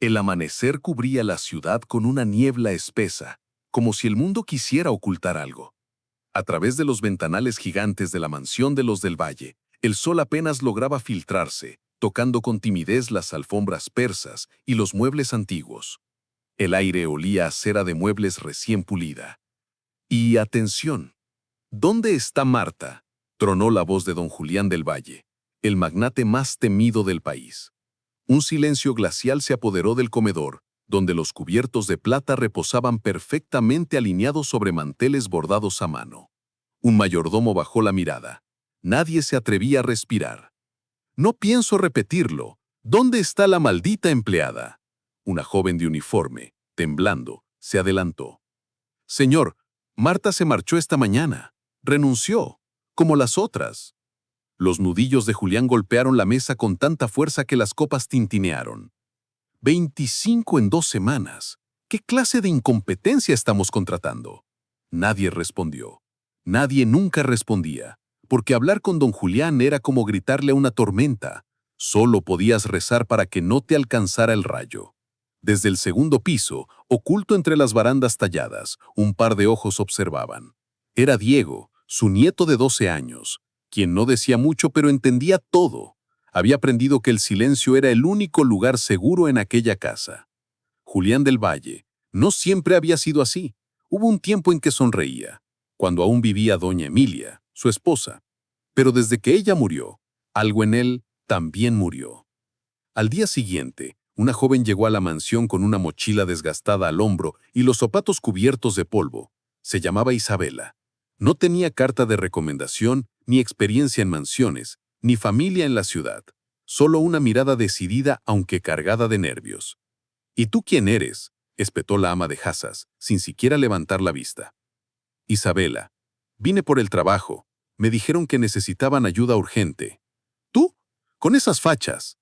El amanecer cubría la ciudad con una niebla espesa, como si el mundo quisiera ocultar algo. A través de los ventanales gigantes de la mansión de los del Valle, el sol apenas lograba filtrarse, tocando con timidez las alfombras persas y los muebles antiguos. El aire olía a cera de muebles recién pulida. Y atención, ¿dónde está Marta?, tronó la voz de don Julián del Valle, el magnate más temido del país. Un silencio glacial se apoderó del comedor, donde los cubiertos de plata reposaban perfectamente alineados sobre manteles bordados a mano. Un mayordomo bajó la mirada. Nadie se atrevía a respirar. No pienso repetirlo. ¿Dónde está la maldita empleada? Una joven de uniforme, temblando, se adelantó. Señor, Marta se marchó esta mañana. Renunció, como las otras. Los nudillos de Julián golpearon la mesa con tanta fuerza que las copas tintinearon. 25 en 2 semanas. ¿Qué clase de incompetencia estamos contratando? Nadie respondió. Nadie nunca respondía, porque hablar con don Julián era como gritarle a una tormenta. Solo podías rezar para que no te alcanzara el rayo. Desde el segundo piso, oculto entre las barandas talladas, un par de ojos observaban. Era Diego, su nieto de 12 años, quien no decía mucho pero entendía todo. Había aprendido que el silencio era el único lugar seguro en aquella casa. Julián del Valle no siempre había sido así. Hubo un tiempo en que sonreía, cuando aún vivía doña Emilia, su esposa. Pero desde que ella murió, algo en él también murió. Al día siguiente, una joven llegó a la mansión con una mochila desgastada al hombro y los zapatos cubiertos de polvo. Se llamaba Isabela. No tenía carta de recomendación, ni experiencia en mansiones, ni familia en la ciudad. Solo una mirada decidida aunque cargada de nervios. ¿Y tú quién eres?, espetó la ama de Hazas, sin siquiera levantar la vista. Isabela. Vine por el trabajo. Me dijeron que necesitaban ayuda urgente. ¿Tú? ¿Con esas fachas?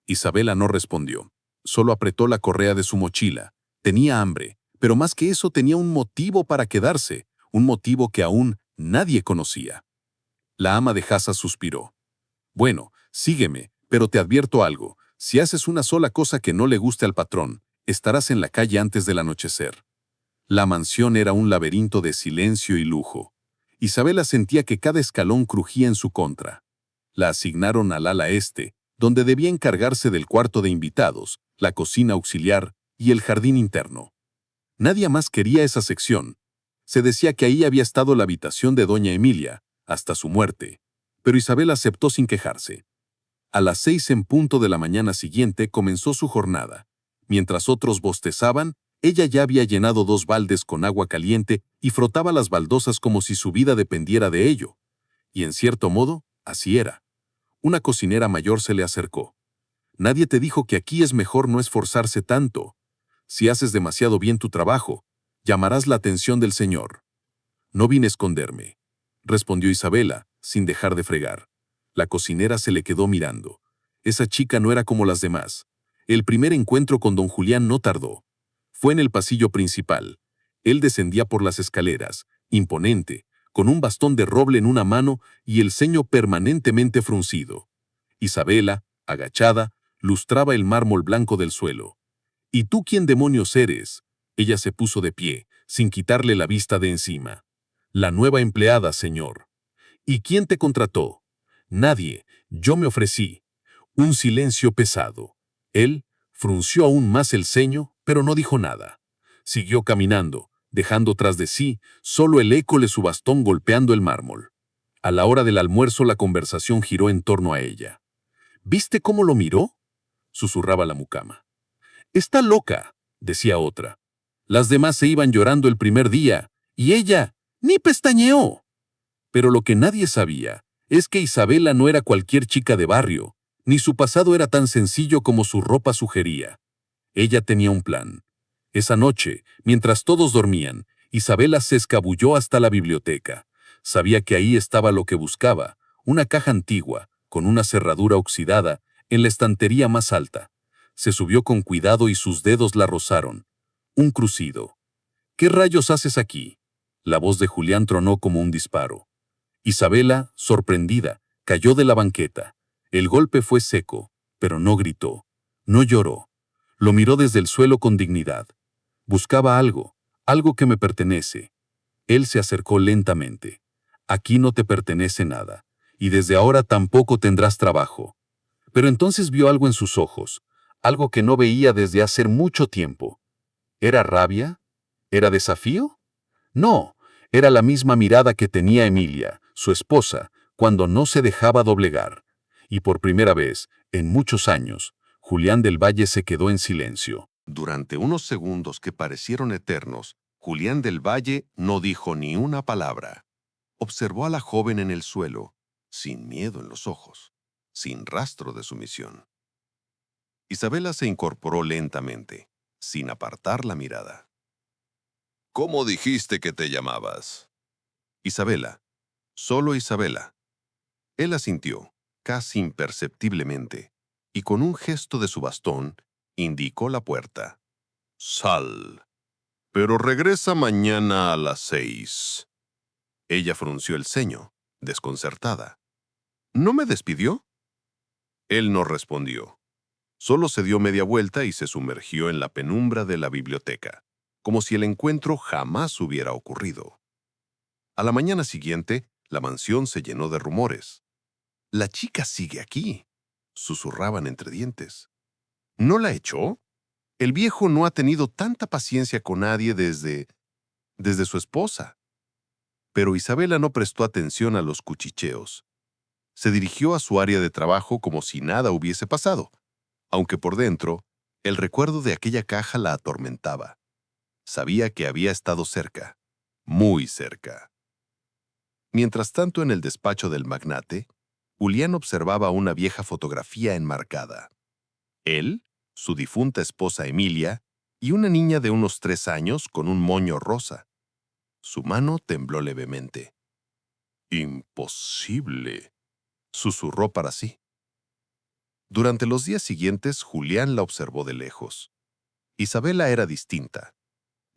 Isabela no respondió. Solo apretó la correa de su mochila. Tenía hambre, pero más que eso tenía un motivo para quedarse, un motivo que aún nadie conocía. La ama de Hazas suspiró. Bueno, sígueme, pero te advierto algo. Si haces una sola cosa que no le guste al patrón, estarás en la calle antes del anochecer. La mansión era un laberinto de silencio y lujo. Isabela sentía que cada escalón crujía en su contra. La asignaron al ala este, donde debía encargarse del cuarto de invitados, la cocina auxiliar y el jardín interno. Nadie más quería esa sección. Se decía que ahí había estado la habitación de doña Emilia, hasta su muerte, pero Isabel aceptó sin quejarse. A las 6 en punto de la mañana siguiente comenzó su jornada. Mientras otros bostezaban, ella ya había llenado 2 baldes con agua caliente y frotaba las baldosas como si su vida dependiera de ello. Y en cierto modo, así era. Una cocinera mayor se le acercó. Nadie te dijo que aquí es mejor no esforzarse tanto. Si haces demasiado bien tu trabajo, llamarás la atención del señor. No vine a esconderme, respondió Isabela, sin dejar de fregar. La cocinera se le quedó mirando. Esa chica no era como las demás. El primer encuentro con don Julián no tardó. Fue en el pasillo principal. Él descendía por las escaleras, imponente, con un bastón de roble en una mano y el ceño permanentemente fruncido. Isabela, agachada, lustraba el mármol blanco del suelo. ¿Y tú quién demonios eres? Ella se puso de pie, sin quitarle la vista de encima. La nueva empleada, señor. ¿Y quién te contrató? Nadie. Yo me ofrecí. Un silencio pesado. Él frunció aún más el ceño, pero no dijo nada. Siguió caminando, dejando tras de sí solo el eco de su bastón golpeando el mármol. A la hora del almuerzo la conversación giró en torno a ella. ¿Viste cómo lo miró?, susurraba la mucama. Está loca, decía otra. Las demás se iban llorando el primer día, y ella ni pestañeó. Pero lo que nadie sabía es que Isabela no era cualquier chica de barrio, ni su pasado era tan sencillo como su ropa sugería. Ella tenía un plan. Esa noche, mientras todos dormían, Isabela se escabulló hasta la biblioteca. Sabía que ahí estaba lo que buscaba, una caja antigua, con una cerradura oxidada, en la estantería más alta. Se subió con cuidado y sus dedos la rozaron. Un crucido. ¿Qué rayos haces aquí? La voz de Julián tronó como un disparo. Isabela, sorprendida, cayó de la banqueta. El golpe fue seco, pero no gritó, no lloró. Lo miró desde el suelo con dignidad. Buscaba algo, algo que me pertenece. Él se acercó lentamente. Aquí no te pertenece nada, y desde ahora tampoco tendrás trabajo. Pero entonces vio algo en sus ojos, algo que no veía desde hace mucho tiempo. ¿Era rabia? ¿Era desafío? No, era la misma mirada que tenía Emilia, su esposa, cuando no se dejaba doblegar. Y por primera vez, en muchos años, Julián del Valle se quedó en silencio. Durante unos segundos que parecieron eternos, Julián del Valle no dijo ni una palabra. Observó a la joven en el suelo, sin miedo en los ojos, sin rastro de sumisión. Isabela se incorporó lentamente, sin apartar la mirada. ¿Cómo dijiste que te llamabas? Isabela, solo Isabela. Él asintió, casi imperceptiblemente, y con un gesto de su bastón, indicó la puerta. Sal, pero regresa mañana a las 6. Ella frunció el ceño, desconcertada. ¿No me despidió? Él no respondió. Solo se dio media vuelta y se sumergió en la penumbra de la biblioteca, como si el encuentro jamás hubiera ocurrido. A la mañana siguiente, la mansión se llenó de rumores. «La chica sigue aquí», susurraban entre dientes. ¿No la echó? El viejo no ha tenido tanta paciencia con nadie desde su esposa. Pero Isabela no prestó atención a los cuchicheos. Se dirigió a su área de trabajo como si nada hubiese pasado, aunque por dentro, el recuerdo de aquella caja la atormentaba. Sabía que había estado cerca, muy cerca. Mientras tanto, en el despacho del magnate, Julián observaba una vieja fotografía enmarcada. Él, su difunta esposa Emilia, y una niña de unos 3 años con un moño rosa. Su mano tembló levemente. «Imposible», susurró para sí. Durante los días siguientes, Julián la observó de lejos. Isabela era distinta.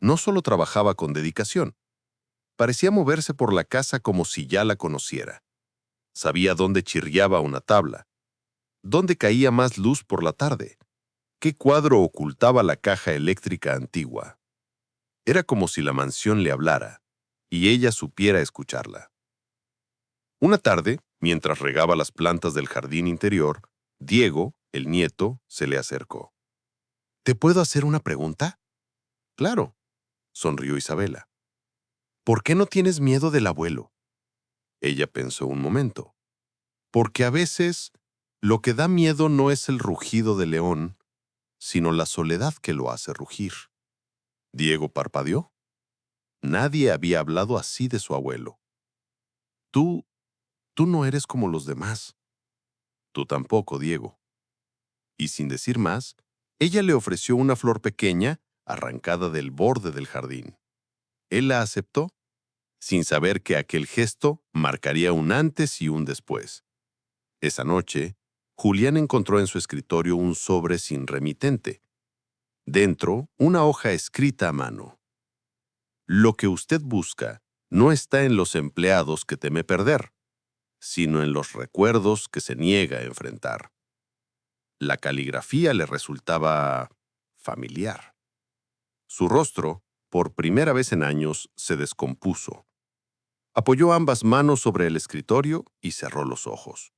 No solo trabajaba con dedicación, parecía moverse por la casa como si ya la conociera. Sabía dónde chirriaba una tabla, dónde caía más luz por la tarde, qué cuadro ocultaba la caja eléctrica antigua. Era como si la mansión le hablara, y ella supiera escucharla. Una tarde, mientras regaba las plantas del jardín interior, Diego, el nieto, se le acercó. «¿Te puedo hacer una pregunta?» «Claro», sonrió Isabela. «¿Por qué no tienes miedo del abuelo?» Ella pensó un momento. «Porque a veces lo que da miedo no es el rugido del león, sino la soledad que lo hace rugir». Diego parpadeó. Nadie había hablado así de su abuelo. Tú no eres como los demás». «Tú tampoco, Diego». Y sin decir más, ella le ofreció una flor pequeña arrancada del borde del jardín. Él la aceptó, sin saber que aquel gesto marcaría un antes y un después. Esa noche, Julián encontró en su escritorio un sobre sin remitente. Dentro, una hoja escrita a mano. «Lo que usted busca no está en los empleados que teme perder, sino en los recuerdos que se niega a enfrentar». La caligrafía le resultaba familiar. Su rostro, por primera vez en años, se descompuso. Apoyó ambas manos sobre el escritorio y cerró los ojos.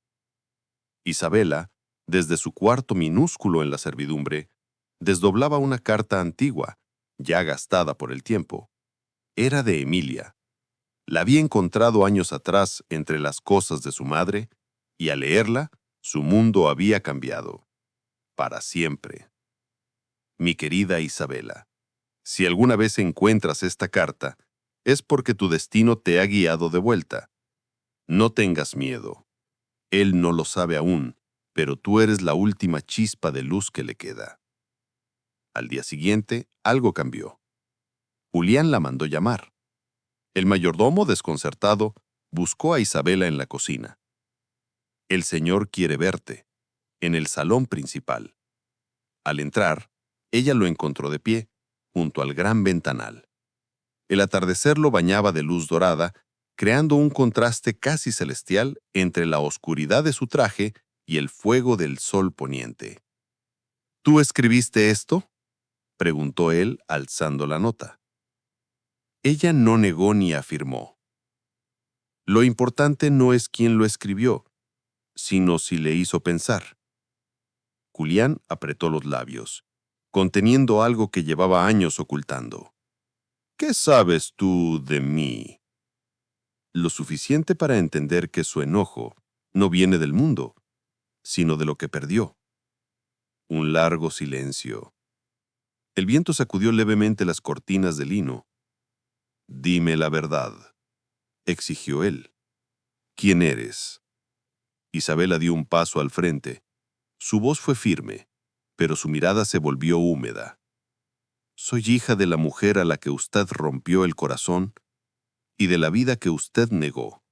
Isabela, desde su cuarto minúsculo en la servidumbre, desdoblaba una carta antigua, ya gastada por el tiempo. Era de Emilia. La había encontrado años atrás entre las cosas de su madre, y al leerla, su mundo había cambiado. Para siempre. «Mi querida Isabela, si alguna vez encuentras esta carta, es porque tu destino te ha guiado de vuelta. No tengas miedo. Él no lo sabe aún, pero tú eres la última chispa de luz que le queda». Al día siguiente, algo cambió. Julián la mandó llamar. El mayordomo, desconcertado, buscó a Isabela en la cocina. «El señor quiere verte», en el salón principal. Al entrar, ella lo encontró de pie, junto al gran ventanal. El atardecer lo bañaba de luz dorada, creando un contraste casi celestial entre la oscuridad de su traje y el fuego del sol poniente. ¿Tú escribiste esto?, preguntó él, alzando la nota. Ella no negó ni afirmó. Lo importante no es quién lo escribió, sino si le hizo pensar. Julián apretó los labios, conteniendo algo que llevaba años ocultando. ¿Qué sabes tú de mí? Lo suficiente para entender que su enojo no viene del mundo, sino de lo que perdió. Un largo silencio. El viento sacudió levemente las cortinas de lino. Dime la verdad, exigió él. ¿Quién eres? Isabela dio un paso al frente. Su voz fue firme, pero su mirada se volvió húmeda. Soy hija de la mujer a la que usted rompió el corazón y de la vida que usted negó.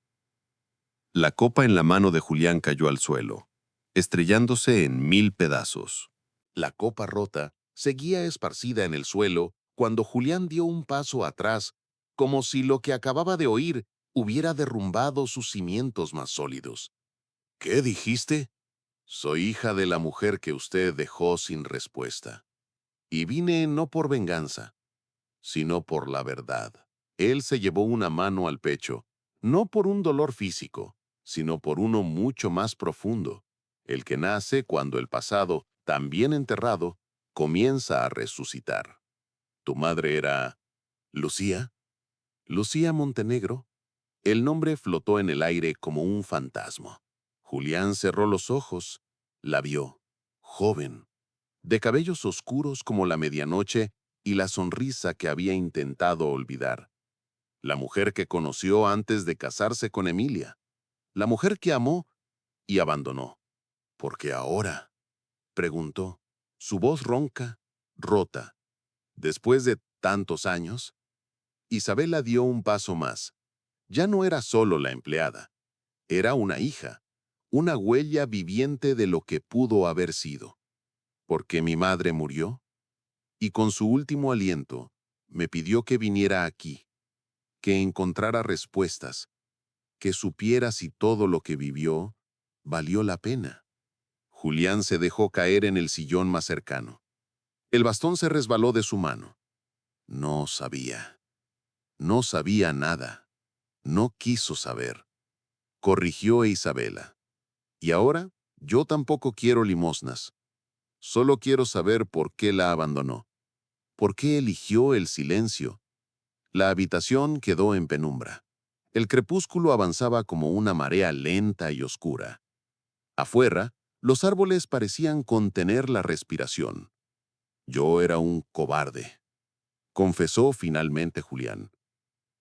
La copa en la mano de Julián cayó al suelo, estrellándose en 1000 pedazos. La copa rota seguía esparcida en el suelo cuando Julián dio un paso atrás, como si lo que acababa de oír hubiera derrumbado sus cimientos más sólidos. ¿Qué dijiste? Soy hija de la mujer que usted dejó sin respuesta. Y vine no por venganza, sino por la verdad. Él se llevó una mano al pecho, no por un dolor físico, sino por uno mucho más profundo, el que nace cuando el pasado, también enterrado, comienza a resucitar. ¿Tu madre era Lucía? ¿Lucía Montenegro? El nombre flotó en el aire como un fantasma. Julián cerró los ojos, la vio, joven, de cabellos oscuros como la medianoche y la sonrisa que había intentado olvidar. La mujer que conoció antes de casarse con Emilia. La mujer que amó y abandonó. ¿Por qué ahora?, preguntó, su voz ronca, rota. Después de tantos años, Isabela dio un paso más. Ya no era solo la empleada. Era una hija, una huella viviente de lo que pudo haber sido. Porque mi madre murió, y con su último aliento me pidió que viniera aquí, que encontrara respuestas, que supiera si todo lo que vivió valió la pena. Julián se dejó caer en el sillón más cercano. El bastón se resbaló de su mano. No sabía. No sabía nada. No quiso saber. Corrigió a Isabela. Y ahora, yo tampoco quiero limosnas. Solo quiero saber por qué la abandonó. ¿Por qué eligió el silencio? La habitación quedó en penumbra. El crepúsculo avanzaba como una marea lenta y oscura. Afuera, los árboles parecían contener la respiración. Yo era un cobarde, confesó finalmente Julián.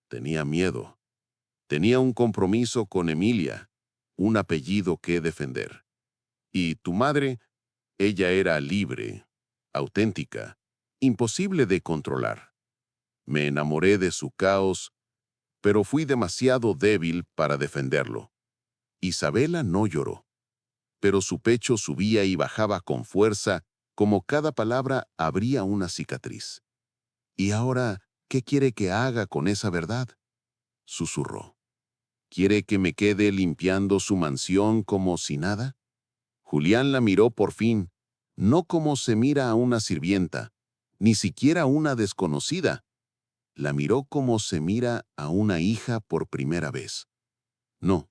Tenía miedo. Tenía un compromiso con Emilia, un apellido que defender. Y tu madre, ella era libre, auténtica, imposible de controlar. Me enamoré de su caos, pero fui demasiado débil para defenderlo. Isabela no lloró, pero su pecho subía y bajaba con fuerza, como cada palabra abría una cicatriz. ¿Y ahora qué quiere que haga con esa verdad?, susurró. ¿Quiere que me quede limpiando su mansión como si nada? Julián la miró por fin, no como se mira a una sirvienta, ni siquiera a una desconocida. La miró como se mira a una hija por primera vez. No,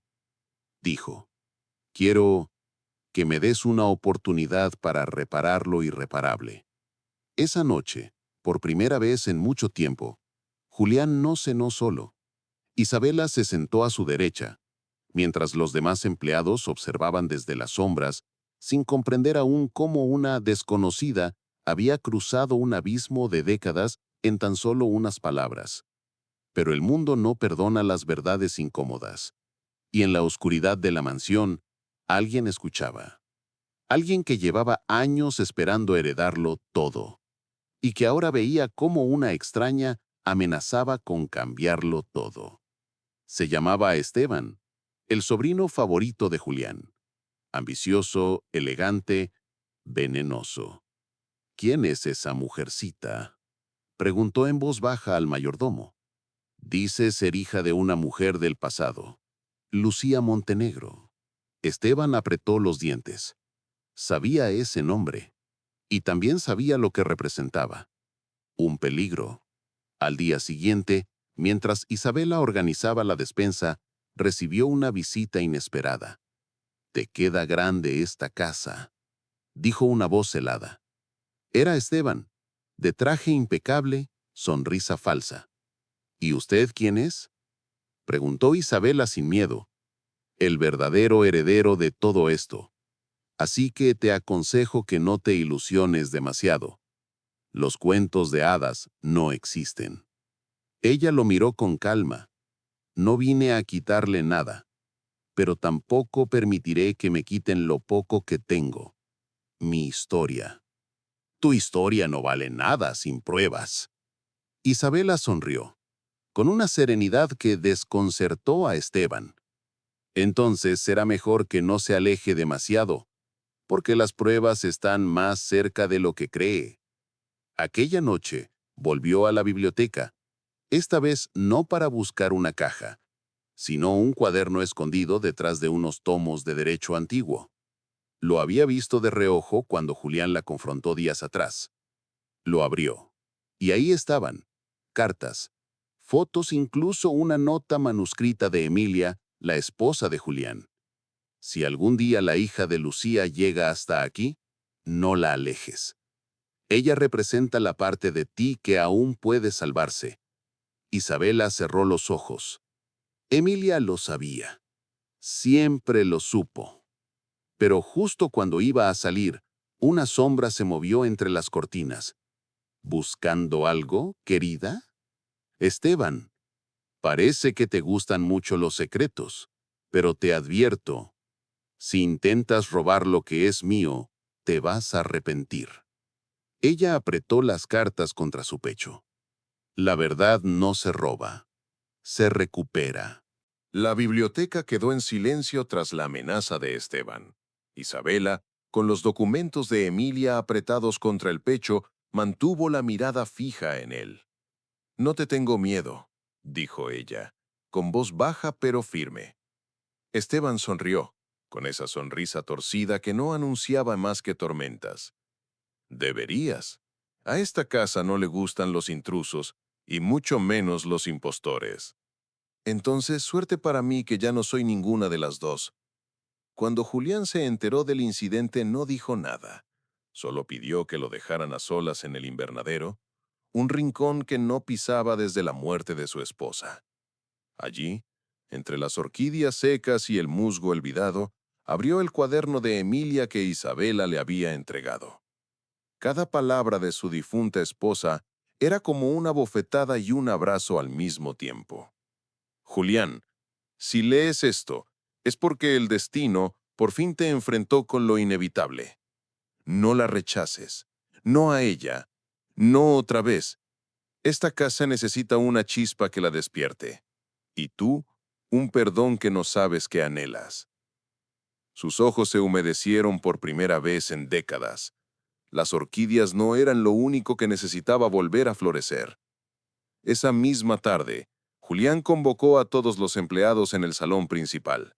dijo. Quiero que me des una oportunidad para reparar lo irreparable. Esa noche, por primera vez en mucho tiempo, Julián no cenó solo. Isabela se sentó a su derecha, mientras los demás empleados observaban desde las sombras, sin comprender aún cómo una desconocida había cruzado un abismo de décadas en tan solo unas palabras. Pero el mundo no perdona las verdades incómodas. Y en la oscuridad de la mansión, alguien escuchaba. Alguien que llevaba años esperando heredarlo todo, y que ahora veía cómo una extraña amenazaba con cambiarlo todo. Se llamaba Esteban, el sobrino favorito de Julián. Ambicioso, elegante, venenoso. ¿Quién es esa mujercita?, preguntó en voz baja al mayordomo. Dice ser hija de una mujer del pasado, Lucía Montenegro. Esteban apretó los dientes. Sabía ese nombre. y también sabía lo que representaba. Un peligro. Al día siguiente, mientras Isabela organizaba la despensa, recibió una visita inesperada. «Te queda grande esta casa», dijo una voz helada. Era Esteban, de traje impecable, sonrisa falsa. «¿Y usted quién es?», preguntó Isabela sin miedo. «El verdadero heredero de todo esto. Así que te aconsejo que no te ilusiones demasiado. Los cuentos de hadas no existen». Ella lo miró con calma. «No vine a quitarle nada, pero tampoco permitiré que me quiten lo poco que tengo. Mi historia». «Tu historia no vale nada sin pruebas». Isabela sonrió, con una serenidad que desconcertó a Esteban. «Entonces será mejor que no se aleje demasiado, porque las pruebas están más cerca de lo que cree». Aquella noche volvió a la biblioteca, esta vez no para buscar una caja, sino un cuaderno escondido detrás de unos tomos de derecho antiguo. Lo había visto de reojo cuando Julián la confrontó días atrás. Lo abrió, y ahí estaban, cartas, fotos, incluso una nota manuscrita de Emilia, la esposa de Julián. «Si algún día la hija de Lucía llega hasta aquí, no la alejes. Ella representa la parte de ti que aún puede salvarse». Isabela cerró los ojos. Emilia lo sabía. Siempre lo supo. Pero justo cuando iba a salir, una sombra se movió entre las cortinas. «¿Buscando algo, querida?» «Esteban, parece que te gustan mucho los secretos, pero te advierto, si intentas robar lo que es mío, te vas a arrepentir». Ella apretó las cartas contra su pecho. «La verdad no se roba, se recupera». La biblioteca quedó en silencio tras la amenaza de Esteban. Isabela, con los documentos de Emilia apretados contra el pecho, mantuvo la mirada fija en él. «No te tengo miedo», dijo ella, con voz baja pero firme. Esteban sonrió, con esa sonrisa torcida que no anunciaba más que tormentas. «Deberías. A esta casa no le gustan los intrusos, y mucho menos los impostores». «Entonces, suerte para mí que ya no soy ninguna de las dos». Cuando Julián se enteró del incidente no dijo nada. Solo pidió que lo dejaran a solas en el invernadero, un rincón que no pisaba desde la muerte de su esposa. Allí, entre las orquídeas secas y el musgo olvidado, abrió el cuaderno de Emilia que Isabela le había entregado. Cada palabra de su difunta esposa era como una bofetada y un abrazo al mismo tiempo. «Julián, si lees esto, es porque el destino por fin te enfrentó con lo inevitable. No la rechaces, no a ella, no otra vez. Esta casa necesita una chispa que la despierte. Y tú, un perdón que no sabes que anhelas». Sus ojos se humedecieron por primera vez en décadas. Las orquídeas no eran lo único que necesitaba volver a florecer. Esa misma tarde, Julián convocó a todos los empleados en el salón principal.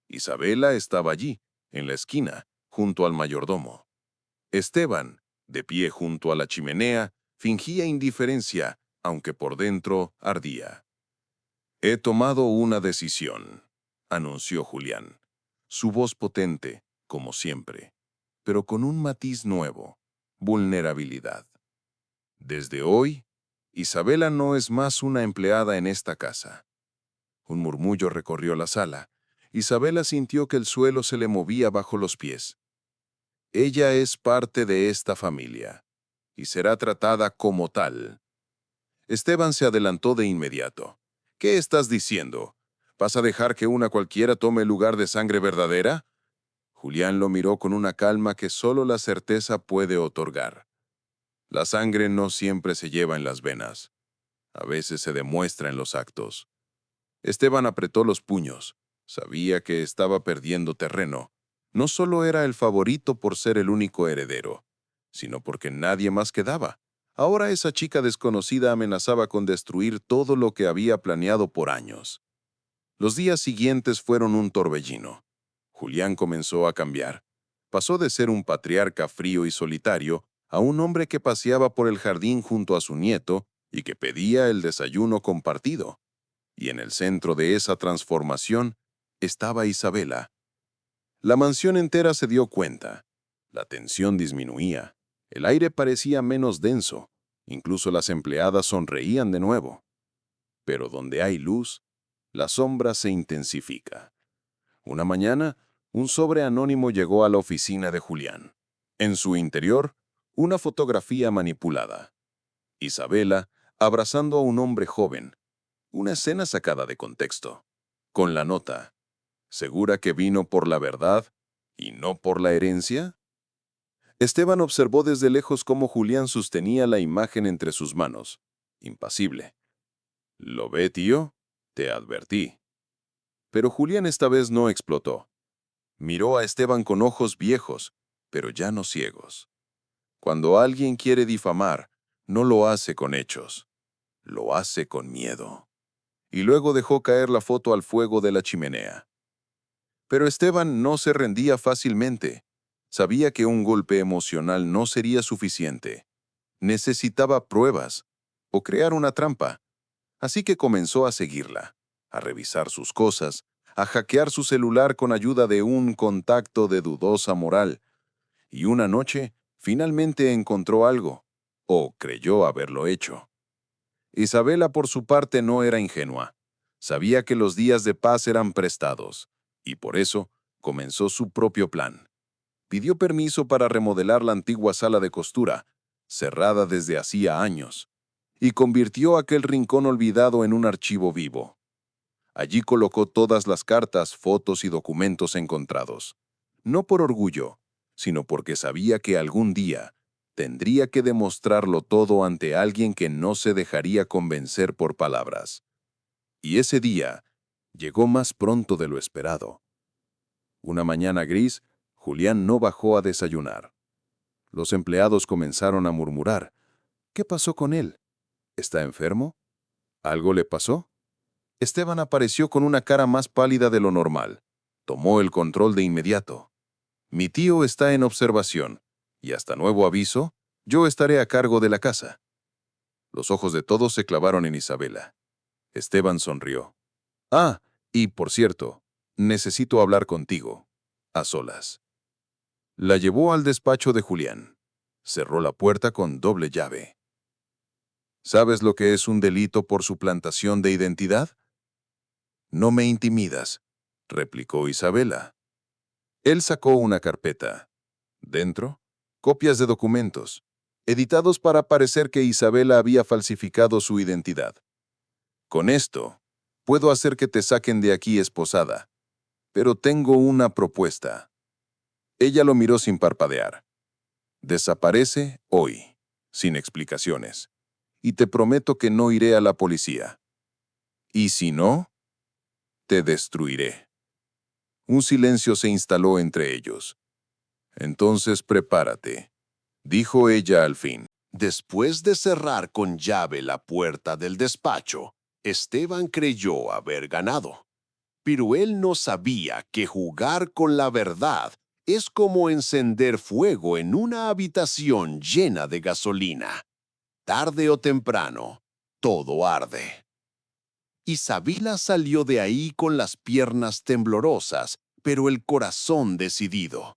Isabela estaba allí, en la esquina, junto al mayordomo. Esteban, de pie junto a la chimenea, fingía indiferencia, aunque por dentro ardía. «He tomado una decisión», anunció Julián. Su voz potente, como siempre, pero con un matiz nuevo: vulnerabilidad. «Desde hoy, Isabela no es más una empleada en esta casa». Un murmullo recorrió la sala. Isabela sintió que el suelo se le movía bajo los pies. «Ella es parte de esta familia, y será tratada como tal». Esteban se adelantó de inmediato. «¿Qué estás diciendo? ¿Vas a dejar que una cualquiera tome el lugar de sangre verdadera?» Julián lo miró con una calma que solo la certeza puede otorgar. «La sangre no siempre se lleva en las venas. A veces se demuestra en los actos». Esteban apretó los puños. Sabía que estaba perdiendo terreno. No solo era el favorito por ser el único heredero, sino porque nadie más quedaba. Ahora esa chica desconocida amenazaba con destruir todo lo que había planeado por años. Los días siguientes fueron un torbellino. Julián comenzó a cambiar. Pasó de ser un patriarca frío y solitario a un hombre que paseaba por el jardín junto a su nieto y que pedía el desayuno compartido. Y en el centro de esa transformación estaba Isabela. La mansión entera se dio cuenta. La tensión disminuía. El aire parecía menos denso. Incluso las empleadas sonreían de nuevo. Pero donde hay luz, la sombra se intensifica. Una mañana, un sobre anónimo llegó a la oficina de Julián. En su interior, una fotografía manipulada. Isabela abrazando a un hombre joven. Una escena sacada de contexto. Con la nota: ¿segura que vino por la verdad y no por la herencia? Esteban observó desde lejos cómo Julián sostenía la imagen entre sus manos, impasible. «¿Lo ve, tío? Te advertí». Pero Julián esta vez no explotó. Miró a Esteban con ojos viejos, pero ya no ciegos. Cuando alguien quiere difamar, no lo hace con hechos, lo hace con miedo. Y luego dejó caer la foto al fuego de la chimenea. Pero Esteban no se rendía fácilmente. Sabía que un golpe emocional no sería suficiente. Necesitaba pruebas o crear una trampa. Así que comenzó a seguirla, a revisar sus cosas, a hackear su celular con ayuda de un contacto de dudosa moral. Y una noche, finalmente encontró algo, o creyó haberlo hecho. Isabela, por su parte, no era ingenua. Sabía que los días de paz eran prestados, y por eso comenzó su propio plan. Pidió permiso para remodelar la antigua sala de costura, cerrada desde hacía años, y convirtió aquel rincón olvidado en un archivo vivo. Allí colocó todas las cartas, fotos y documentos encontrados. No por orgullo, sino porque sabía que algún día tendría que demostrarlo todo ante alguien que no se dejaría convencer por palabras. Y ese día llegó más pronto de lo esperado. Una mañana gris, Julián no bajó a desayunar. Los empleados comenzaron a murmurar. ¿Qué pasó con él? ¿Está enfermo? ¿Algo le pasó? Esteban apareció con una cara más pálida de lo normal. Tomó el control de inmediato. Mi tío está en observación, y hasta nuevo aviso, yo estaré a cargo de la casa. Los ojos de todos se clavaron en Isabela. Esteban sonrió. Ah, y por cierto, necesito hablar contigo, a solas. La llevó al despacho de Julián. Cerró la puerta con doble llave. ¿Sabes lo que es un delito por suplantación de identidad? No me intimidas, replicó Isabela. Él sacó una carpeta. Dentro, copias de documentos, editados para parecer que Isabela había falsificado su identidad. Con esto, puedo hacer que te saquen de aquí esposada. Pero tengo una propuesta. Ella lo miró sin parpadear. Desaparece hoy, sin explicaciones. Y te prometo que no iré a la policía. Y si no, te destruiré. Un silencio se instaló entre ellos. Entonces prepárate, dijo ella al fin. Después de cerrar con llave la puerta del despacho, Esteban creyó haber ganado. Pero él no sabía que jugar con la verdad es como encender fuego en una habitación llena de gasolina. Tarde o temprano, todo arde. Isabela salió de ahí con las piernas temblorosas, pero el corazón decidido.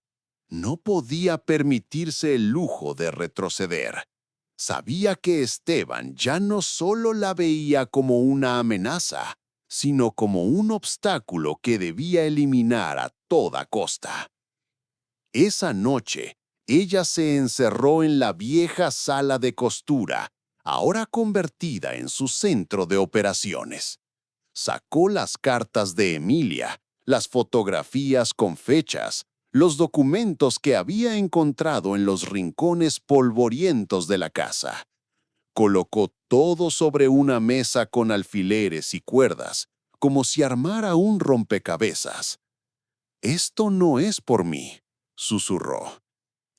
No podía permitirse el lujo de retroceder. Sabía que Esteban ya no solo la veía como una amenaza, sino como un obstáculo que debía eliminar a toda costa. Esa noche, ella se encerró en la vieja sala de costura, ahora convertida en su centro de operaciones. Sacó las cartas de Emilia, las fotografías con fechas, los documentos que había encontrado en los rincones polvorientos de la casa. Colocó todo sobre una mesa con alfileres y cuerdas, como si armara un rompecabezas. «Esto no es por mí», susurró.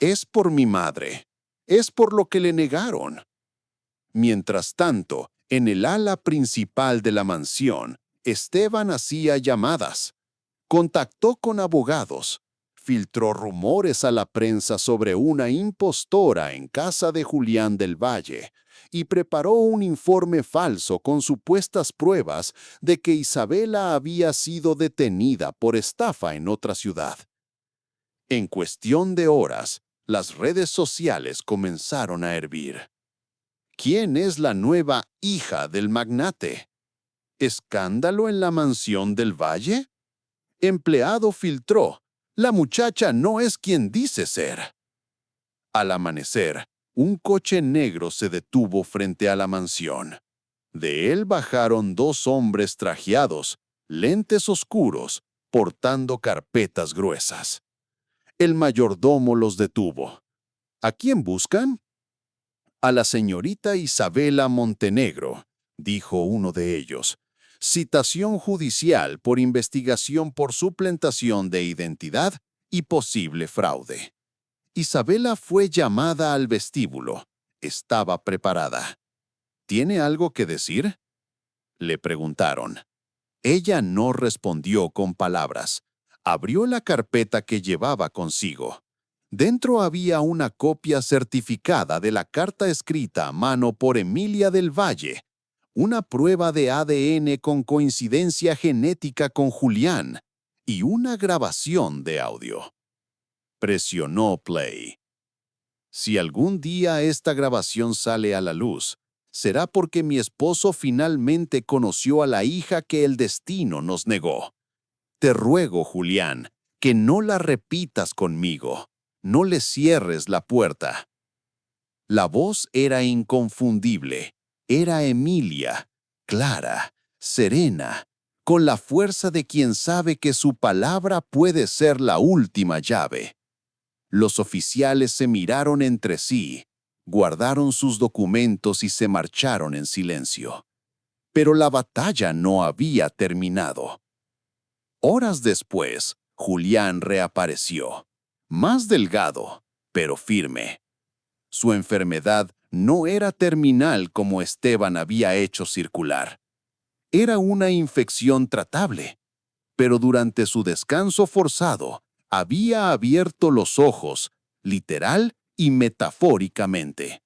«Es por mi madre. Es por lo que le negaron». Mientras tanto, en el ala principal de la mansión, Esteban hacía llamadas. Contactó con abogados. filtró rumores a la prensa sobre una impostora en casa de Julián del Valle y preparó un informe falso con supuestas pruebas de que Isabela había sido detenida por estafa en otra ciudad. En cuestión de horas, las redes sociales comenzaron a hervir. ¿Quién es la nueva hija del magnate? ¿Escándalo en la mansión del Valle? Empleado filtró. La muchacha no es quien dice ser. Al amanecer, un coche negro se detuvo frente a la mansión. De él bajaron dos hombres trajeados, lentes oscuros, portando carpetas gruesas. El mayordomo los detuvo. ¿A quién buscan? A la señorita Isabela Montenegro, dijo uno de ellos. Citación judicial por investigación por suplantación de identidad y posible fraude. Isabela fue llamada al vestíbulo. Estaba preparada. ¿Tiene algo que decir? Le preguntaron. Ella no respondió con palabras. Abrió la carpeta que llevaba consigo. Dentro había una copia certificada de la carta escrita a mano por Emilia del Valle, una prueba de ADN con coincidencia genética con Julián y una grabación de audio. Presionó play. Si algún día esta grabación sale a la luz, será porque mi esposo finalmente conoció a la hija que el destino nos negó. Te ruego, Julián, que no la repitas conmigo. No le cierres la puerta. La voz era inconfundible. Era Emilia, clara, serena, con la fuerza de quien sabe que su palabra puede ser la última llave. Los oficiales se miraron entre sí, guardaron sus documentos y se marcharon en silencio. Pero la batalla no había terminado. Horas después, Julián reapareció, más delgado, pero firme. Su enfermedad no era terminal como Esteban había hecho circular. Era una infección tratable, pero durante su descanso forzado había abierto los ojos, literal y metafóricamente.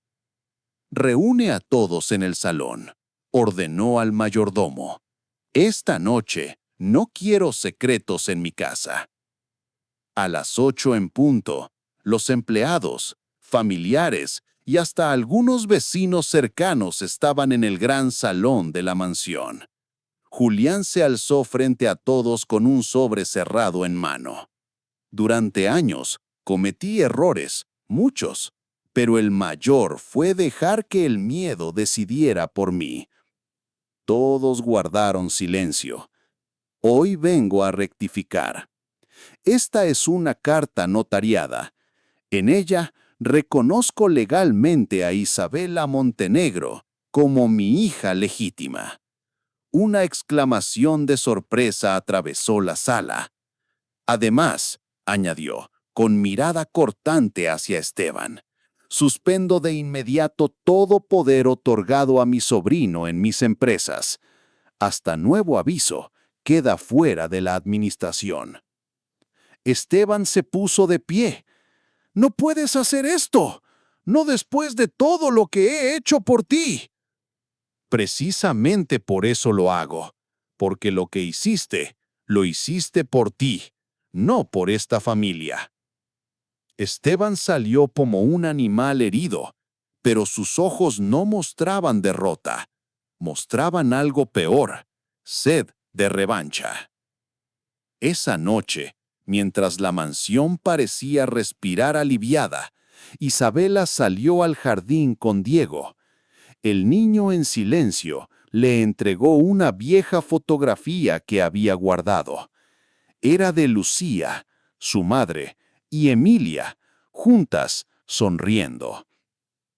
Reúne a todos en el salón, ordenó al mayordomo. Esta noche no quiero secretos en mi casa. A las 8 en punto, los empleados, familiares y hasta algunos vecinos cercanos estaban en el gran salón de la mansión. Julián se alzó frente a todos con un sobre cerrado en mano. Durante años, cometí errores, muchos, pero el mayor fue dejar que el miedo decidiera por mí. Todos guardaron silencio. Hoy vengo a rectificar. Esta es una carta notariada. En ella reconozco legalmente a Isabela Montenegro como mi hija legítima. Una exclamación de sorpresa atravesó la sala. Además, añadió, con mirada cortante hacia Esteban, suspendo de inmediato todo poder otorgado a mi sobrino en mis empresas. Hasta nuevo aviso, queda fuera de la administración. Esteban se puso de pie. «¡No puedes hacer esto! ¡No después de todo lo que he hecho por ti!» «Precisamente por eso lo hago, porque lo que hiciste, lo hiciste por ti, no por esta familia». Esteban salió como un animal herido, pero sus ojos no mostraban derrota. Mostraban algo peor, sed de revancha. Esa noche, mientras la mansión parecía respirar aliviada, Isabela salió al jardín con Diego. El niño en silencio le entregó una vieja fotografía que había guardado. Era de Lucía, su madre, y Emilia, juntas, sonriendo.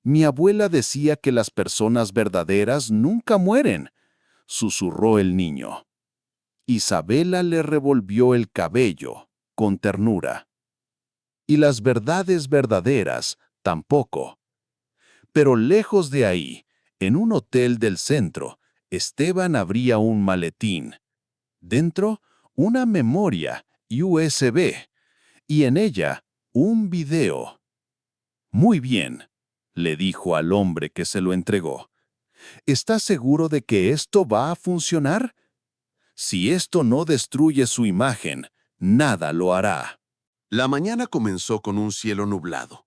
«Mi abuela decía que las personas verdaderas nunca mueren», susurró el niño. Isabela le revolvió el cabello, con ternura. «Y las verdades verdaderas, tampoco». Pero lejos de ahí, en un hotel del centro, Esteban abría un maletín. Dentro, una memoria USB. y en ella un video. Muy bien, le dijo al hombre que se lo entregó. ¿Estás seguro de que esto va a funcionar? Si esto no destruye su imagen, nada lo hará. La mañana comenzó con un cielo nublado,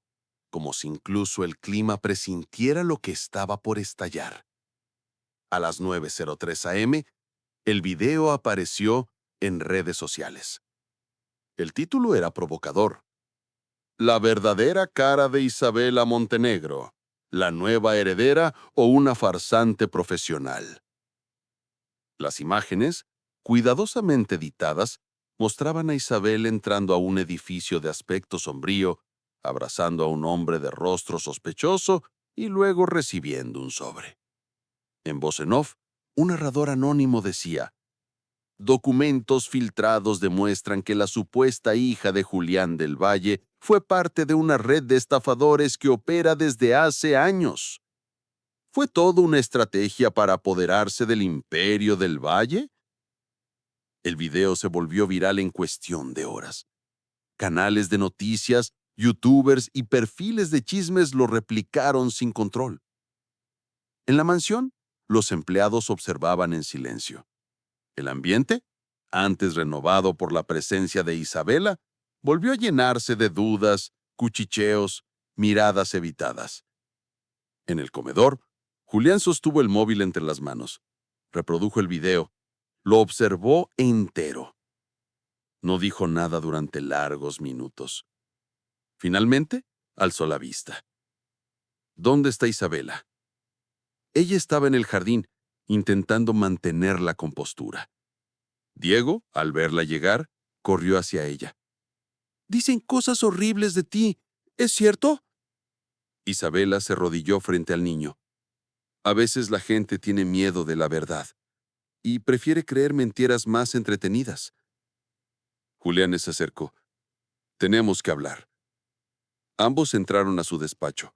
como si incluso el clima presintiera lo que estaba por estallar. A las 9:03 a.m., el video apareció en redes sociales. El título era provocador. La verdadera cara de Isabela Montenegro, la nueva heredera o una farsante profesional. Las imágenes, cuidadosamente editadas, mostraban a Isabel entrando a un edificio de aspecto sombrío, abrazando a un hombre de rostro sospechoso y luego recibiendo un sobre. En voz en off, un narrador anónimo decía: documentos filtrados demuestran que la supuesta hija de Julián del Valle fue parte de una red de estafadores que opera desde hace años. ¿Fue todo una estrategia para apoderarse del imperio del Valle? El video se volvió viral en cuestión de horas. Canales de noticias, youtubers y perfiles de chismes lo replicaron sin control. En la mansión, los empleados observaban en silencio. El ambiente, antes renovado por la presencia de Isabela, volvió a llenarse de dudas, cuchicheos, miradas evitadas. En el comedor, Julián sostuvo el móvil entre las manos. Reprodujo el video. Lo observó entero. No dijo nada durante largos minutos. Finalmente, alzó la vista. ¿Dónde está Isabela? Ella estaba en el jardín, intentando mantener la compostura. Diego, al verla llegar, corrió hacia ella. «Dicen cosas horribles de ti, ¿es cierto?» Isabela se arrodilló frente al niño. A veces la gente tiene miedo de la verdad y prefiere creer mentiras más entretenidas. Julián se acercó. «Tenemos que hablar». Ambos entraron a su despacho.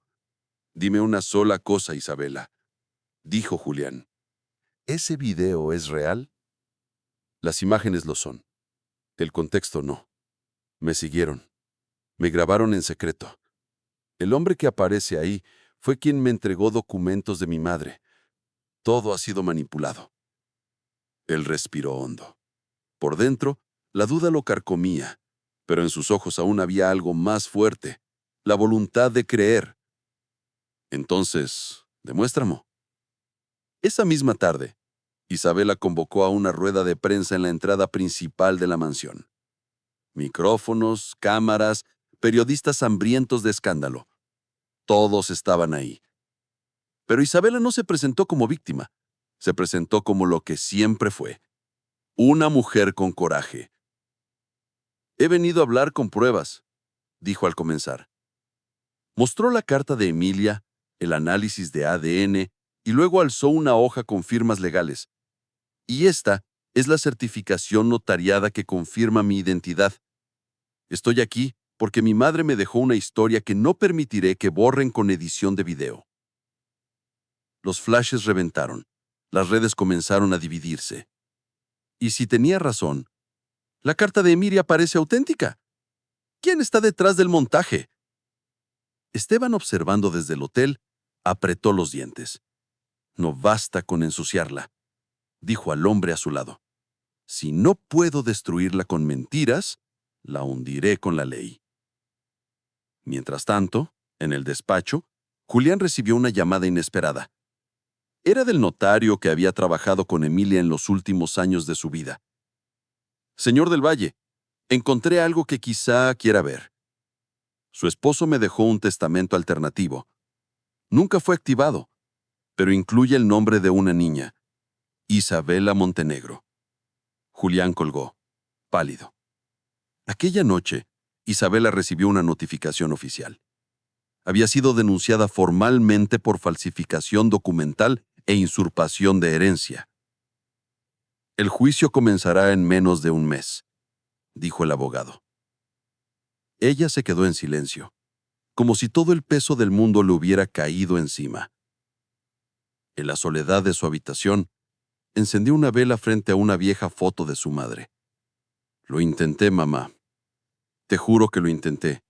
«Dime una sola cosa, Isabela», dijo Julián. «¿Ese video es real?» «Las imágenes lo son. El contexto no. Me siguieron. Me grabaron en secreto. El hombre que aparece ahí fue quien me entregó documentos de mi madre. Todo ha sido manipulado». Él respiró hondo. Por dentro, la duda lo carcomía, pero en sus ojos aún había algo más fuerte, la voluntad de creer. «Entonces, demuéstrame». Esa misma tarde, Isabela convocó a una rueda de prensa en la entrada principal de la mansión. Micrófonos, cámaras, periodistas hambrientos de escándalo. Todos estaban ahí. Pero Isabela no se presentó como víctima. Se presentó como lo que siempre fue. Una mujer con coraje. «He venido a hablar con pruebas», dijo al comenzar. Mostró la carta de Emilia, el análisis de ADN, y luego alzó una hoja con firmas legales. «Y esta es la certificación notariada que confirma mi identidad. Estoy aquí porque mi madre me dejó una historia que no permitiré que borren con edición de video». Los flashes reventaron. Las redes comenzaron a dividirse. Y si tenía razón, la carta de Emilia parece auténtica. ¿Quién está detrás del montaje? Esteban, observando desde el hotel, apretó los dientes. «No basta con ensuciarla», dijo al hombre a su lado. «Si no puedo destruirla con mentiras, la hundiré con la ley». Mientras tanto, en el despacho, Julián recibió una llamada inesperada. Era del notario que había trabajado con Emilia en los últimos años de su vida. «Señor del Valle, encontré algo que quizá quiera ver. Su esposo me dejó un testamento alternativo. Nunca fue activado, pero incluye el nombre de una niña, Isabela Montenegro». Julián colgó, pálido. Aquella noche, Isabela recibió una notificación oficial. Había sido denunciada formalmente por falsificación documental e usurpación de herencia. «El juicio comenzará en menos de un mes», dijo el abogado. Ella se quedó en silencio, como si todo el peso del mundo le hubiera caído encima. En la soledad de su habitación, encendió una vela frente a una vieja foto de su madre. «Lo intenté, mamá. Te juro que lo intenté,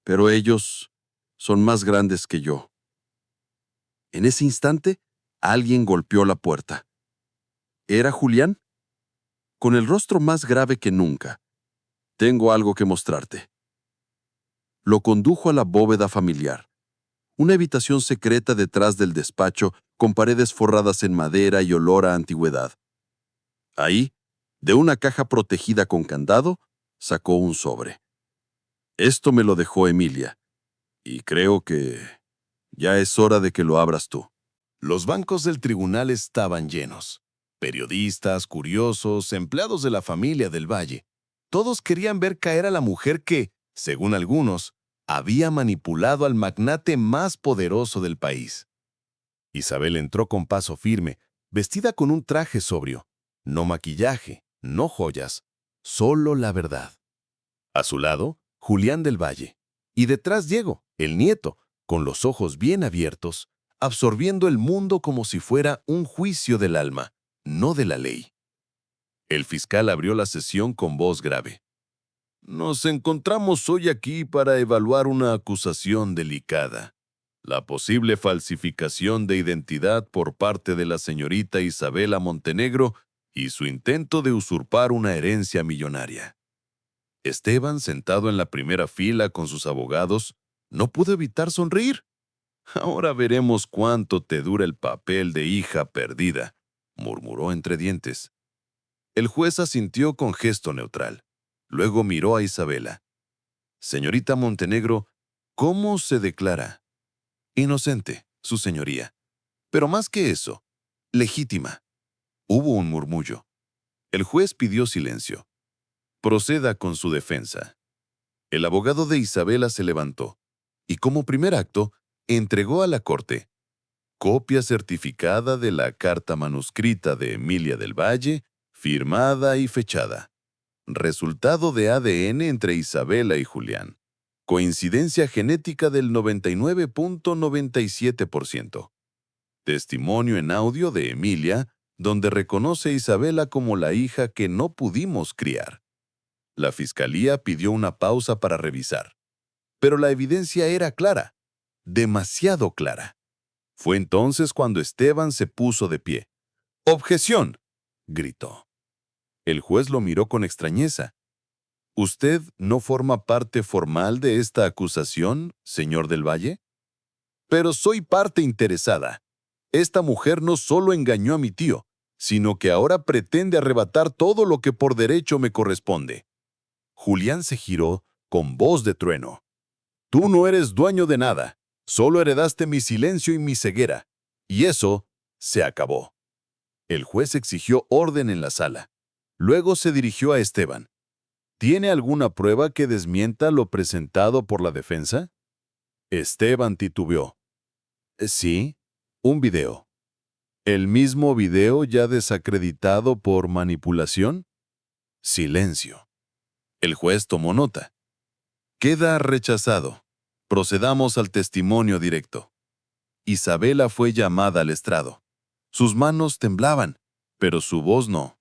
pero ellos son más grandes que yo. En ese instante, alguien golpeó la puerta. ¿Era Julián? Con el rostro más grave que nunca. Tengo algo que mostrarte. Lo condujo a la bóveda familiar, una habitación secreta detrás del despacho con paredes forradas en madera y olor a antigüedad. Ahí, de una caja protegida con candado, sacó un sobre. Esto me lo dejó Emilia, y creo que ya es hora de que lo abras tú. Los bancos del tribunal estaban llenos. Periodistas, curiosos, empleados de la familia del Valle. Todos querían ver caer a la mujer que, según algunos, había manipulado al magnate más poderoso del país. Isabel entró con paso firme, vestida con un traje sobrio. No maquillaje, no joyas, solo la verdad. A su lado, Julián del Valle. Y detrás Diego, el nieto, con los ojos bien abiertos, absorbiendo el mundo como si fuera un juicio del alma, no de la ley. El fiscal abrió la sesión con voz grave. Nos encontramos hoy aquí para evaluar una acusación delicada. La posible falsificación de identidad por parte de la señorita Isabela Montenegro y su intento de usurpar una herencia millonaria. Esteban, sentado en la primera fila con sus abogados, no pudo evitar sonreír. Ahora veremos cuánto te dura el papel de hija perdida, murmuró entre dientes. El juez asintió con gesto neutral. Luego miró a Isabela. Señorita Montenegro, ¿cómo se declara? Inocente, su señoría. Pero más que eso, legítima. Hubo un murmullo. El juez pidió silencio. Proceda con su defensa. El abogado de Isabela se levantó y, como primer acto, entregó a la corte copia certificada de la carta manuscrita de Emilia del Valle, firmada y fechada. Resultado de ADN entre Isabela y Julián. Coincidencia genética del 99.97%. Testimonio en audio de Emilia, donde reconoce a Isabela como la hija que no pudimos criar. La fiscalía pidió una pausa para revisar, pero la evidencia era clara, demasiado clara. Fue entonces cuando Esteban se puso de pie. ¡Objeción!, gritó. El juez lo miró con extrañeza. ¿Usted no forma parte formal de esta acusación, señor del Valle? Pero soy parte interesada. Esta mujer no solo engañó a mi tío, sino que ahora pretende arrebatar todo lo que por derecho me corresponde. Julián se giró con voz de trueno. Tú no eres dueño de nada. Solo heredaste mi silencio y mi ceguera. Y eso se acabó. El juez exigió orden en la sala. Luego se dirigió a Esteban. ¿Tiene alguna prueba que desmienta lo presentado por la defensa? Esteban titubeó. Sí, un video. ¿El mismo video ya desacreditado por manipulación? Silencio. El juez tomó nota. Queda rechazado. Procedamos al testimonio directo. Isabela fue llamada al estrado. Sus manos temblaban, pero su voz no.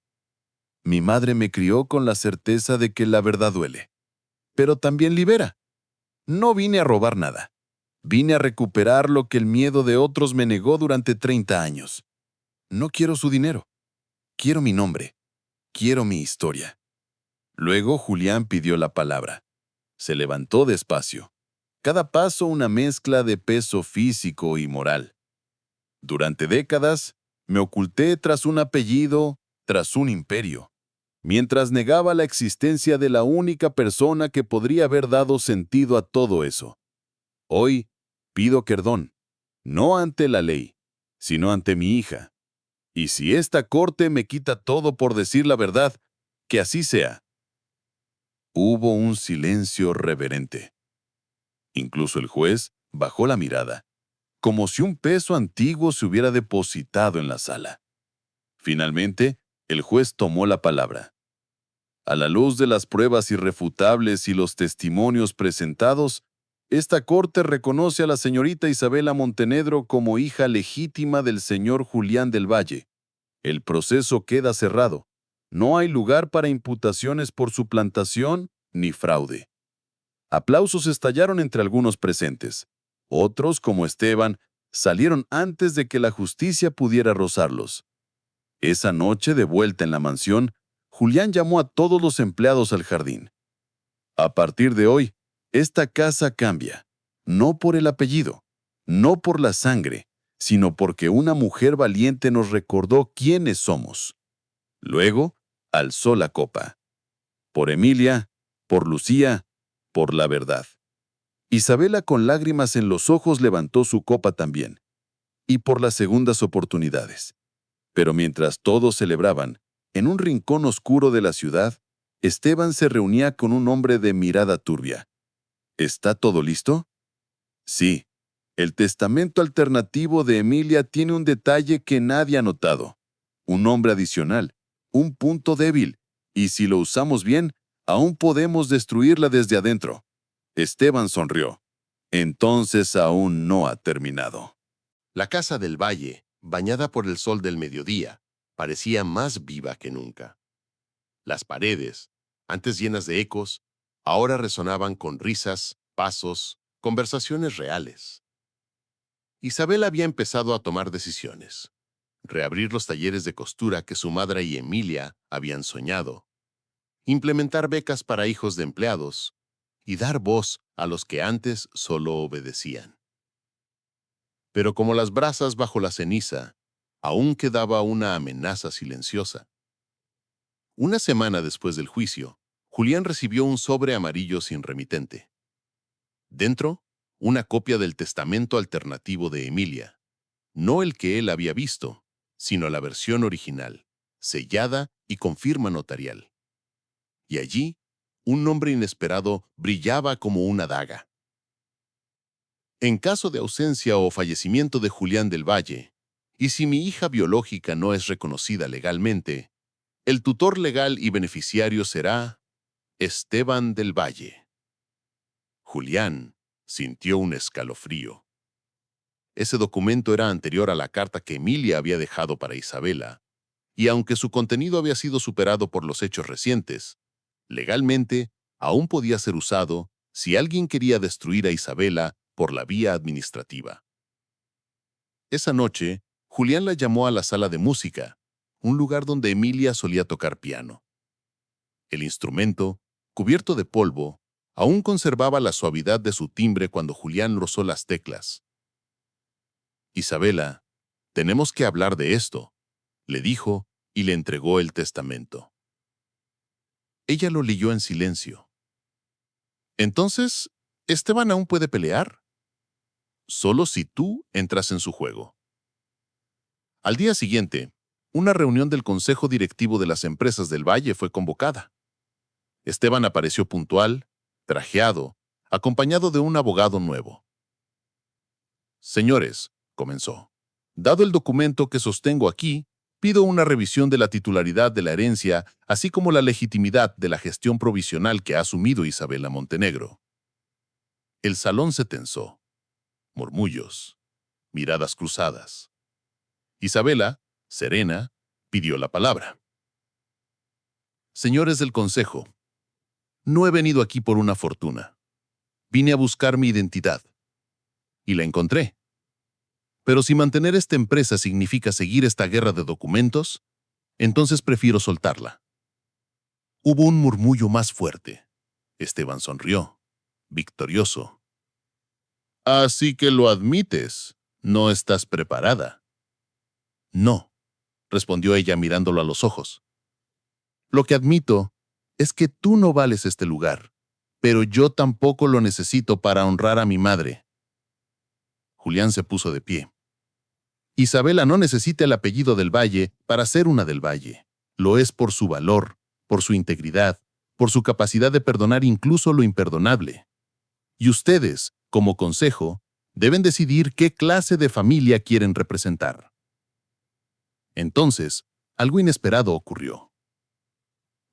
Mi madre me crió con la certeza de que la verdad duele, pero también libera. No vine a robar nada. Vine a recuperar lo que el miedo de otros me negó durante 30 años. No quiero su dinero. Quiero mi nombre. Quiero mi historia. Luego Julián pidió la palabra. Se levantó despacio. Cada paso una mezcla de peso físico y moral. Durante décadas, me oculté tras un apellido, tras un imperio, mientras negaba la existencia de la única persona que podría haber dado sentido a todo eso. Hoy pido perdón, no ante la ley, sino ante mi hija. Y si esta corte me quita todo por decir la verdad, que así sea. Hubo un silencio reverente. Incluso el juez bajó la mirada, como si un peso antiguo se hubiera depositado en la sala. Finalmente, el juez tomó la palabra. A la luz de las pruebas irrefutables y los testimonios presentados, esta corte reconoce a la señorita Isabela Montenegro como hija legítima del señor Julián del Valle. El proceso queda cerrado. No hay lugar para imputaciones por suplantación ni fraude. Aplausos estallaron entre algunos presentes. Otros, como Esteban, salieron antes de que la justicia pudiera rozarlos. Esa noche, de vuelta en la mansión, Julián llamó a todos los empleados al jardín. A partir de hoy, esta casa cambia, no por el apellido, no por la sangre, sino porque una mujer valiente nos recordó quiénes somos. Luego, alzó la copa. Por Emilia, por Lucía, por la verdad. Isabela, con lágrimas en los ojos, levantó su copa también. Y por las segundas oportunidades. Pero mientras todos celebraban, en un rincón oscuro de la ciudad, Esteban se reunía con un hombre de mirada turbia. ¿Está todo listo? Sí. El testamento alternativo de Emilia tiene un detalle que nadie ha notado. Un nombre adicional, un punto débil, y si lo usamos bien, aún podemos destruirla desde adentro. Esteban sonrió. Entonces aún no ha terminado. La casa del valle, bañada por el sol del mediodía, parecía más viva que nunca. Las paredes, antes llenas de ecos, ahora resonaban con risas, pasos, conversaciones reales. Isabel había empezado a tomar decisiones. Reabrir los talleres de costura que su madre y Emilia habían soñado. Implementar becas para hijos de empleados y dar voz a los que antes solo obedecían. Pero como las brasas bajo la ceniza, aún quedaba una amenaza silenciosa. Una semana después del juicio, Julián recibió un sobre amarillo sin remitente. Dentro, una copia del testamento alternativo de Emilia. No el que él había visto, sino la versión original, sellada y con firma notarial. Y allí, un nombre inesperado brillaba como una daga. En caso de ausencia o fallecimiento de Julián del Valle, y si mi hija biológica no es reconocida legalmente, el tutor legal y beneficiario será Esteban del Valle. Julián sintió un escalofrío. Ese documento era anterior a la carta que Emilia había dejado para Isabela, y aunque su contenido había sido superado por los hechos recientes, legalmente aún podía ser usado si alguien quería destruir a Isabela por la vía administrativa. Esa noche, Julián la llamó a la sala de música, un lugar donde Emilia solía tocar piano. El instrumento, cubierto de polvo, aún conservaba la suavidad de su timbre cuando Julián rozó las teclas. Isabela, tenemos que hablar de esto, le dijo y le entregó el testamento. Ella lo leyó en silencio. Entonces, ¿Esteban aún puede pelear? Solo si tú entras en su juego. Al día siguiente, una reunión del Consejo Directivo de las Empresas del Valle fue convocada. Esteban apareció puntual, trajeado, acompañado de un abogado nuevo. Señores, comenzó, dado el documento que sostengo aquí, pido una revisión de la titularidad de la herencia, así como la legitimidad de la gestión provisional que ha asumido Isabela Montenegro. El salón se tensó. Murmullos, miradas cruzadas. Isabela, serena, pidió la palabra. Señores del Consejo, no he venido aquí por una fortuna. Vine a buscar mi identidad. Y la encontré. Pero si mantener esta empresa significa seguir esta guerra de documentos, entonces prefiero soltarla. Hubo un murmullo más fuerte. Esteban sonrió, victorioso. Así que lo admites. No estás preparada. No, respondió ella mirándolo a los ojos. Lo que admito es que tú no vales este lugar, pero yo tampoco lo necesito para honrar a mi madre. Julián se puso de pie. Isabela no necesita el apellido del Valle para ser una del Valle. Lo es por su valor, por su integridad, por su capacidad de perdonar incluso lo imperdonable. Y ustedes, como consejo, deben decidir qué clase de familia quieren representar. Entonces, algo inesperado ocurrió.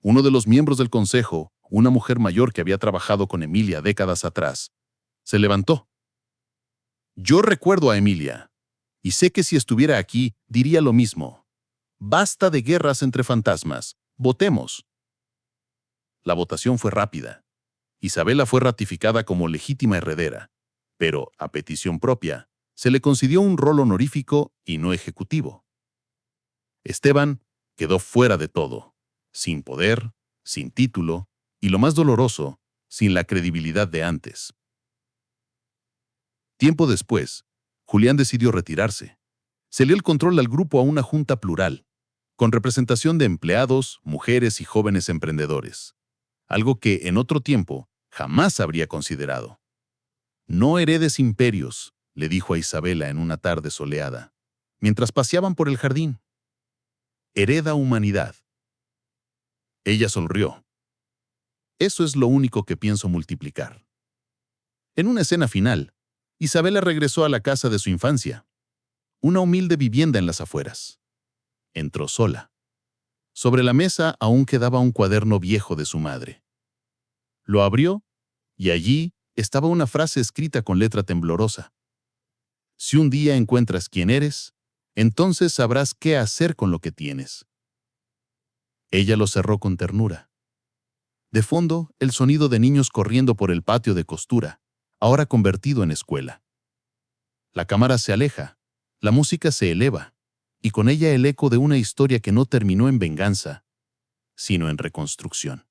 Uno de los miembros del consejo, una mujer mayor que había trabajado con Emilia décadas atrás, se levantó. Yo recuerdo a Emilia, y sé que si estuviera aquí diría lo mismo. Basta de guerras entre fantasmas. Votemos. La votación fue rápida. Isabela fue ratificada como legítima heredera, pero, a petición propia, se le concedió un rol honorífico y no ejecutivo. Esteban quedó fuera de todo, sin poder, sin título y, lo más doloroso, sin la credibilidad de antes. Tiempo después, Julián decidió retirarse. Se le dio el control al grupo a una junta plural, con representación de empleados, mujeres y jóvenes emprendedores, algo que en otro tiempo jamás habría considerado. No heredes imperios, le dijo a Isabela en una tarde soleada, mientras paseaban por el jardín. Hereda humanidad. Ella sonrió. Eso es lo único que pienso multiplicar. En una escena final, Isabela regresó a la casa de su infancia, una humilde vivienda en las afueras. Entró sola. Sobre la mesa aún quedaba un cuaderno viejo de su madre. Lo abrió y allí estaba una frase escrita con letra temblorosa. Si un día encuentras quién eres, entonces sabrás qué hacer con lo que tienes. Ella lo cerró con ternura. De fondo, el sonido de niños corriendo por el patio de costura, ahora convertido en escuela. La cámara se aleja, la música se eleva, y con ella el eco de una historia que no terminó en venganza, sino en reconstrucción.